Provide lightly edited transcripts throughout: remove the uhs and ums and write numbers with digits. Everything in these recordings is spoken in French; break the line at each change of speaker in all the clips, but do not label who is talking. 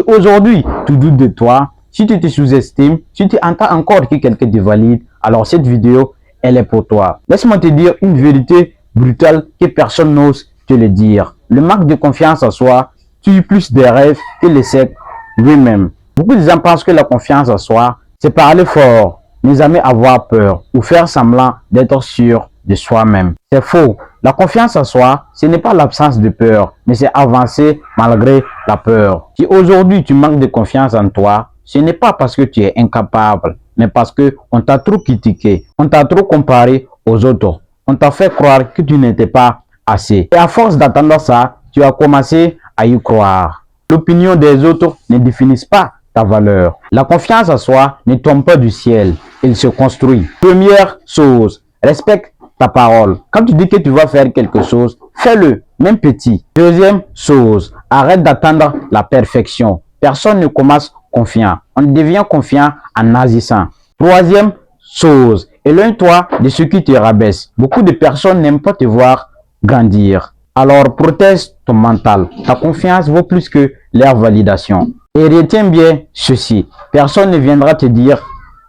Si aujourd'hui tu doutes de toi, si tu te sous-estimes, si tu entends encore que quelqu'un te valide, alors cette vidéo, elle est pour toi. Laisse-moi te dire une vérité brutale que personne n'ose te le dire. Le manque de confiance en soi tue plus des rêves que l'échec lui-même. Beaucoup de gens pensent que la confiance en soi, c'est parler fort, ne jamais avoir peur ou faire semblant d'être sûr de soi-même. C'est faux. La confiance en soi, ce n'est pas l'absence de peur, mais c'est avancer malgré la peur. Si aujourd'hui tu manques de confiance en toi, ce n'est pas parce que tu es incapable, mais parce que on t'a trop critiqué, on t'a trop comparé aux autres, on t'a fait croire que tu n'étais pas assez. Et à force d'attendre ça, tu as commencé à y croire. L'opinion des autres ne définit pas ta valeur. La confiance en soi ne tombe pas du ciel, elle se construit. Première chose, respecte ta parole. Quand tu dis que tu vas faire quelque chose, fais-le, même petit. Deuxième chose, arrête d'attendre la perfection. Personne ne commence confiant. On devient confiant en agissant. Troisième chose, éloigne-toi de ce qui te rabaisse. Beaucoup de personnes n'aiment pas te voir grandir. Alors protège ton mental. Ta confiance vaut plus que leur validation. Et retiens bien ceci. Personne ne viendra te dire,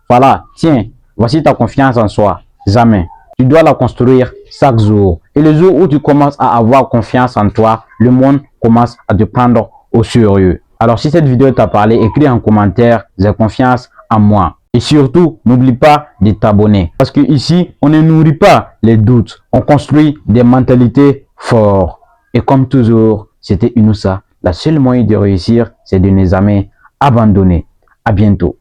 voilà, tiens, voici ta confiance en soi. Jamais. Tu dois la construire chaque jour. Et le jour où tu commences à avoir confiance en toi, le monde commence à te prendre au sérieux. Alors si cette vidéo t'a parlé, écris en commentaire, j'ai confiance en moi. Et surtout, n'oublie pas de t'abonner. Parce que ici, on ne nourrit pas les doutes. On construit des mentalités fortes. Et comme toujours, c'était Inoussa. La seule moyen de réussir, c'est de ne jamais abandonner. À bientôt.